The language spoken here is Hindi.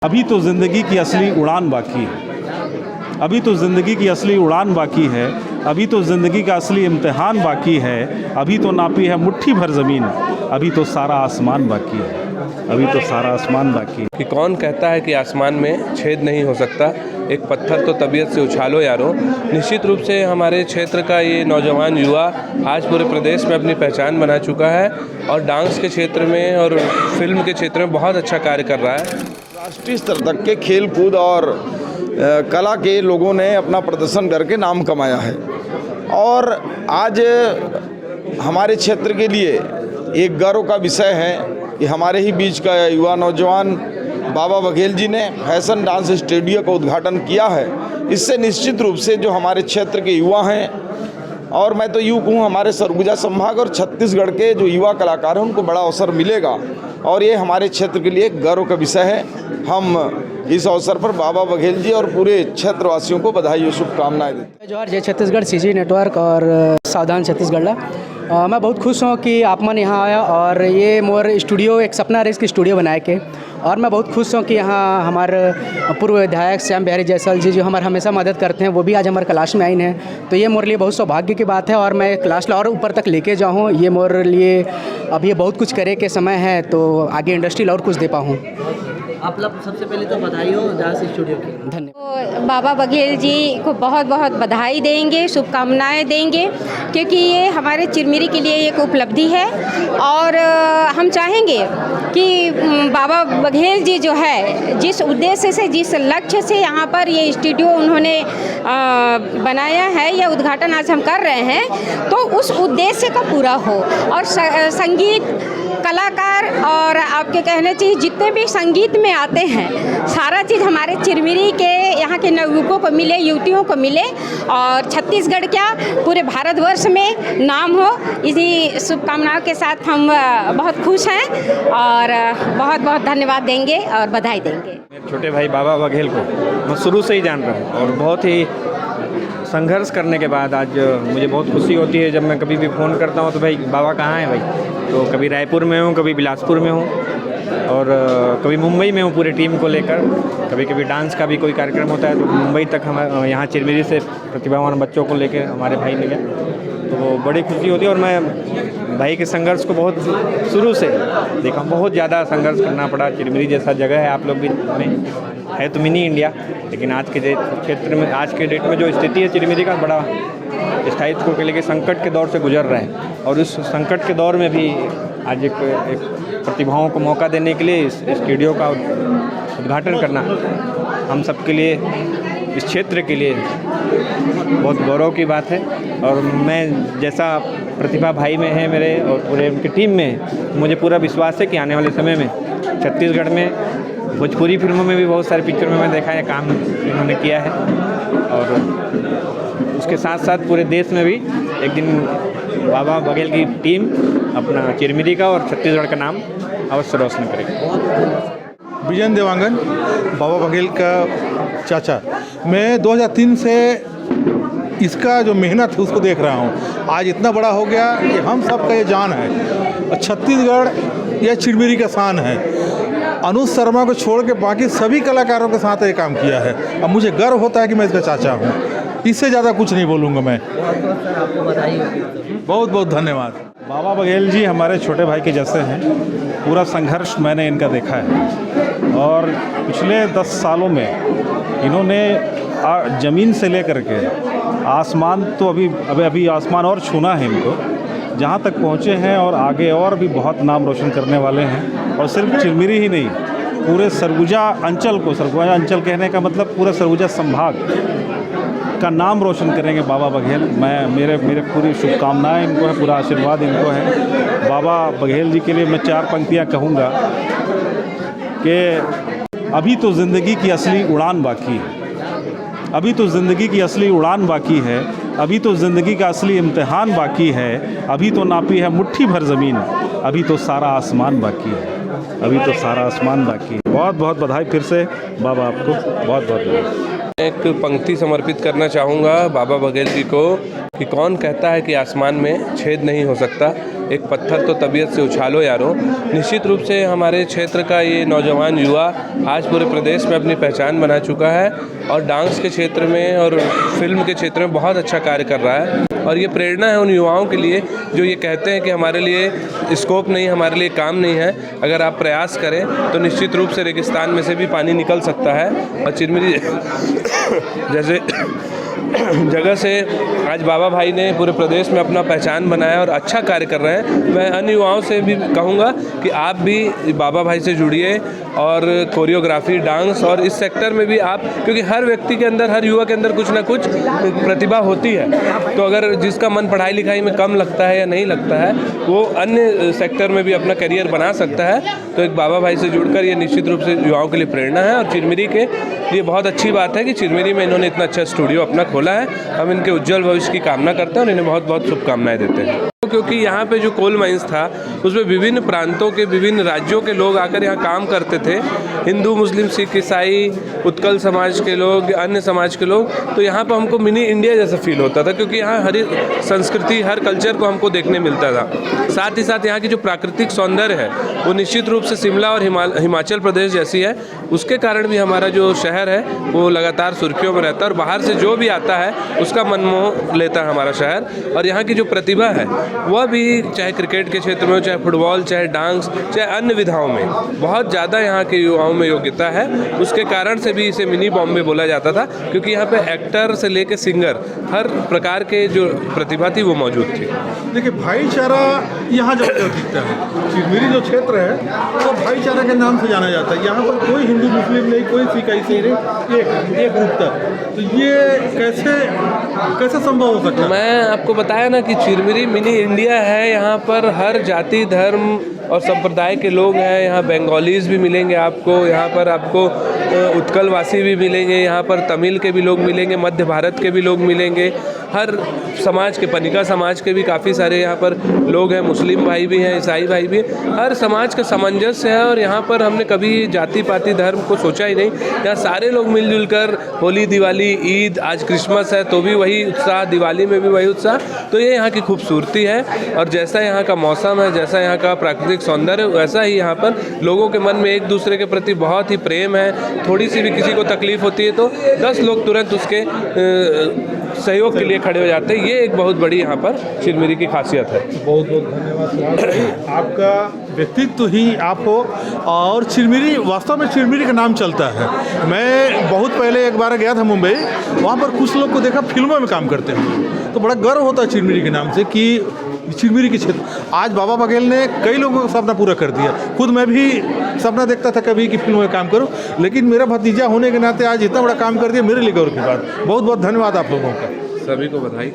अभी तो ज़िंदगी की असली उड़ान बाकी है। अभी तो ज़िंदगी की असली उड़ान बाकी है। अभी तो ज़िंदगी का असली इम्तिहान बाकी है। अभी तो नापी है मुट्ठी भर ज़मीन। अभी तो सारा आसमान बाकी है। अभी तो सारा आसमान बाकी है। कि कौन कहता है कि आसमान में छेद नहीं हो सकता। एक पत्थर तो तबीयत से उछालो यारो। निश्चित रूप से हमारे क्षेत्र का ये नौजवान युवा आज पूरे प्रदेश में अपनी पहचान बना चुका है और डांस के क्षेत्र में और फिल्म के क्षेत्र में बहुत अच्छा कार्य कर रहा है। राष्ट्रीय स्तर तक के खेल कूद और कला के लोगों ने अपना प्रदर्शन करके नाम कमाया है और आज हमारे क्षेत्र के लिए एक गर्व का विषय है कि हमारे ही बीच का युवा नौजवान बाबा बघेल जी ने फैशन डांस स्टूडियो का उद्घाटन किया है। इससे निश्चित रूप से जो हमारे क्षेत्र के युवा हैं और मैं तो यूँ कहूँ हमारे सरगुजा संभाग और छत्तीसगढ़ के जो युवा कलाकार हैं उनको बड़ा अवसर मिलेगा और ये हमारे क्षेत्र के लिए गर्व का विषय है। हम इस अवसर पर बाबा बघेल जी और पूरे क्षेत्रवासियों को बधाई और शुभकामनाएं देते हैं। जोहार जय छत्तीसगढ़ सीजी नेटवर्क और सावधान छत्तीसगढ़ मैं बहुत खुश हूँ कि आप मन यहाँ आया और ये मोर स्टूडियो एक सपना रेस की स्टूडियो बनाए के और मैं बहुत खुश हूँ कि यहाँ हमारे पूर्व विधायक श्याम बिहारी जायसवाल जी जो हमारे हमेशा मदद करते हैं वो भी आज हमारे क्लास में आइन हैं। तो ये मोर लिए बहुत सौभाग्य की बात है और मैं क्लास और ऊपर तक लेके जाऊँ ये मोर लिए अब ये बहुत कुछ करे के समय है तो आगे इंडस्ट्री और कुछ दे पाऊँ। आप लोग सबसे पहले तो बधाई हो डांस स्टूडियो की। धन्यवाद। तो बाबा बघेल जी को बहुत बहुत बधाई देंगे, शुभकामनाएं देंगे क्योंकि ये हमारे चिरमिरी के लिए एक उपलब्धि है और हम चाहेंगे कि बाबा बघेल जी जो है जिस उद्देश्य से जिस लक्ष्य से यहाँ पर ये स्टूडियो उन्होंने बनाया है या उद्घाटन आज हम कर रहे हैं तो उस उद्देश्य का पूरा हो और संगीत कलाकार और आपके कहने चाहिए जितने भी संगीत में आते हैं सारा चीज़ हमारे चिरमिरी के यहाँ के नवयुवकों को मिले, युवतियों को मिले और छत्तीसगढ़ क्या पूरे भारतवर्ष में नाम हो। इसी शुभकामनाओं के साथ हम बहुत खुश हैं और बहुत बहुत धन्यवाद देंगे और बधाई देंगे। मेरे छोटे भाई बाबा बघेल को मैं शुरू से ही जान रहा हूँ और बहुत ही संघर्ष करने के बाद आज मुझे बहुत खुशी होती है जब मैं कभी भी फ़ोन करता हूँ तो भाई बाबा कहाँ हैं भाई। तो कभी रायपुर में हूँ, कभी बिलासपुर में हूँ और कभी मुंबई में हूँ पूरी टीम को लेकर। कभी कभी डांस का भी कोई कार्यक्रम होता है तो मुंबई तक हम यहाँ चिरमिरी से प्रतिभावान बच्चों को लेकर हमारे भाई मिले तो वो बड़ी खुशी होती है और मैं भाई के संघर्ष को बहुत शुरू से देखा। बहुत ज़्यादा संघर्ष करना पड़ा। चिरमिरी जैसा जगह है आप लोग भी में है तो मिनी इंडिया लेकिन आज के क्षेत्र में आज के डेट में जो स्थिति है चिरमिरी का बड़ा स्थायित्व को लेकर संकट के दौर से गुजर रहा है और उस संकट के दौर में भी आज एक प्रतिभाओं को मौका देने के लिए इस स्टूडियो का उद्घाटन करना हम सब के लिए इस क्षेत्र के लिए बहुत गौरव की बात है। और मैं जैसा प्रतिभा भाई में है मेरे और पूरे उनकी टीम में है मुझे पूरा विश्वास है कि आने वाले समय में छत्तीसगढ़ में भोजपुरी फिल्मों में भी बहुत सारी पिक्चर में मैं देखा है काम इन्होंने किया है और उसके साथ साथ पूरे देश में भी एक दिन बाबा बघेल की टीम अपना चिरमिरी का और छत्तीसगढ़ का नाम अवश्य रोशन करेगी। विजन देवांगन बाबा बघेल का चाचा। मैं 2003 से इसका जो मेहनत है उसको देख रहा हूँ। आज इतना बड़ा हो गया कि हम सब का ये जान है और छत्तीसगढ़ यह चिरमिरी का शान है। अनुज शर्मा को छोड़ के बाकी सभी कलाकारों के साथ ये काम किया है। अब मुझे गर्व होता है कि मैं इसका चाचा हूँ। इससे ज़्यादा कुछ नहीं बोलूँगा मैं। आपको बधाई हो। बहुत बहुत धन्यवाद। बाबा बघेल जी हमारे छोटे भाई के जैसे हैं। पूरा संघर्ष मैंने इनका देखा है और पिछले 10 सालों में इन्होंने ज़मीन से लेकर के आसमान तो अभी आसमान और छूना है इनको जहाँ तक पहुँचे हैं और आगे और भी बहुत नाम रोशन करने वाले हैं। और सिर्फ चिरमिरी ही नहीं पूरे सरगुजा अंचल को, सरगुजा अंचल कहने का मतलब पूरे सरगुजा संभाग का नाम रोशन करेंगे बाबा बघेल। मेरे पूरी शुभकामनाएं इनको है, पूरा आशीर्वाद इनको है। बाबा बघेल जी के लिए मैं 4 पंक्तियां कहूँगा कि अभी तो ज़िंदगी की असली उड़ान बाकी है। अभी तो ज़िंदगी की असली उड़ान बाकी है। अभी तो ज़िंदगी का असली इम्तिहान बाकी है। अभी तो नापी है मुट्ठी भर ज़मीन। अभी तो सारा आसमान बाकी है। अभी तो सारा आसमान बाकी है। बहुत बहुत बधाई फिर से बाबा, आपको बहुत बहुत बधाई। एक पंक्ति समर्पित करना चाहूँगा बाबा बघेल जी को कि कौन कहता है कि आसमान में छेद नहीं हो सकता, एक पत्थर तो तबीयत से उछालो यारो। निश्चित रूप से हमारे क्षेत्र का ये नौजवान युवा आज पूरे प्रदेश में अपनी पहचान बना चुका है और डांस के क्षेत्र में और फिल्म के क्षेत्र में बहुत अच्छा कार्य कर रहा है। और ये प्रेरणा है उन युवाओं के लिए जो ये कहते हैं कि हमारे लिए स्कोप नहीं, हमारे लिए काम नहीं है। अगर आप प्रयास करें तो निश्चित रूप से रेगिस्तान में से भी पानी निकल सकता है। और चिरमिरी जैसे जगह से आज बाबा भाई ने पूरे प्रदेश में अपना पहचान बनाया और अच्छा कार्य कर रहे हैं। मैं अन्य युवाओं से भी कहूँगा कि आप भी बाबा भाई से जुड़िए और कोरियोग्राफी, डांस और इस सेक्टर में भी आप, क्योंकि हर व्यक्ति के अंदर, हर युवा के अंदर कुछ ना कुछ प्रतिभा होती है। तो अगर जिसका मन पढ़ाई लिखाई में कम लगता है या नहीं लगता है, वो अन्य सेक्टर में भी अपना करियर बना सकता है। तो एक बाबा भाई से जुड़कर ये निश्चित रूप से युवाओं के लिए प्रेरणा है। और चिरमिरी के लिए बहुत अच्छी बात है कि चिरमिरी में इन्होंने इतना अच्छा स्टूडियो अपना खोला है। हम इनके उज्जवल भविष्य की कामना करते हैं और इन्हें बहुत बहुत शुभकामनाएं देते हैं। क्योंकि यहाँ पे जो कोल माइंस था उसमें विभिन्न प्रांतों के, विभिन्न राज्यों के लोग आकर यहाँ काम करते थे, हिंदू, मुस्लिम, सिख, ईसाई, उत्कल समाज के लोग, अन्य समाज के लोग। तो यहाँ पर हमको मिनी इंडिया जैसा फील होता था, क्योंकि यहाँ हर संस्कृति, हर कल्चर को हमको देखने मिलता था। साथ ही साथ यहाँ की जो प्राकृतिक सौंदर्य है वो निश्चित रूप से शिमला और हिमाचल प्रदेश जैसी है। उसके कारण भी हमारा जो शहर है वो लगातार सुर्खियों में रहता है और बाहर से जो भी आता है उसका मन मोह लेता है हमारा शहर। और यहाँ की जो प्रतिभा है वह भी, चाहे क्रिकेट के क्षेत्र में हो, चाहे फुटबॉल, चाहे डांस, चाहे अन्य विधाओं में, बहुत ज़्यादा यहाँ के युवाओं में योग्यता है। उसके कारण से भी इसे मिनी बॉम्बे बोला जाता था, क्योंकि यहाँ पे एक्टर से लेकर सिंगर, हर प्रकार के जो प्रतिभा थी वो मौजूद थी। देखिए, भाईचारा यहाँ जो दिखता है, चिरमिरी जो क्षेत्र है तो भाईचारा के नाम से जाना जाता है। यहाँ पर कोई हिंदू मुस्लिम नहीं, कोई सिख ईसाई नहीं, एक रूपता। तो ये कैसे संभव हो सकता है? मैं आपको बताया ना कि चिरमिरी मिनी इंडिया है। यहाँ पर हर जाति, धर्म और संप्रदाय के लोग हैं। यहाँ बंगालीज भी मिलेंगे आपको, यहाँ पर आपको उत्कलवासी भी मिलेंगे, यहाँ पर तमिल के भी लोग मिलेंगे, मध्य भारत के भी लोग मिलेंगे, हर समाज के, पनिका समाज के भी काफ़ी सारे यहाँ पर लोग हैं, मुस्लिम भाई भी हैं, ईसाई भाई भी, हर समाज का सामंजस्य है। और यहाँ पर हमने कभी जाति पाति धर्म को सोचा ही नहीं। यहाँ सारे लोग मिलजुल कर होली, दिवाली, ईद, आज क्रिसमस है तो भी वही उत्साह, दिवाली में भी वही उत्साह। तो ये यहाँ की खूबसूरती है। और जैसा यहाँ का मौसम है, जैसा यहाँ का प्राकृतिक सौंदर्य, वैसा ही यहाँ पर लोगों के मन में एक दूसरे के प्रति बहुत ही प्रेम है। थोड़ी सी भी किसी को तकलीफ होती है तो 10 लोग तुरंत उसके सहयोग के लिए खड़े हो जाते हैं। ये एक बहुत बड़ी यहाँ पर चिरमिरी की खासियत है। बहुत बहुत धन्यवाद। आपका व्यक्तित्व ही आप हो। और चिरमिरी, वास्तव में चिरमिरी का नाम चलता है। मैं बहुत पहले एक बार गया था मुंबई, वहाँ पर कुछ लोग को देखा फिल्मों में काम करते हैं, तो बड़ा गर्व होता है चिरमिरी के नाम से कि चिरमिरी के क्षेत्र। आज बाबा बघेल ने कई लोगों का सपना पूरा कर दिया। खुद मैं भी सपना देखता था कभी कि फिल्मों में काम करूं, लेकिन मेरा भतीजा होने के नाते आज इतना बड़ा काम कर दिया, मेरे लिए गौरव की बात। बहुत बहुत धन्यवाद आप लोगों का। सभी को बधाई।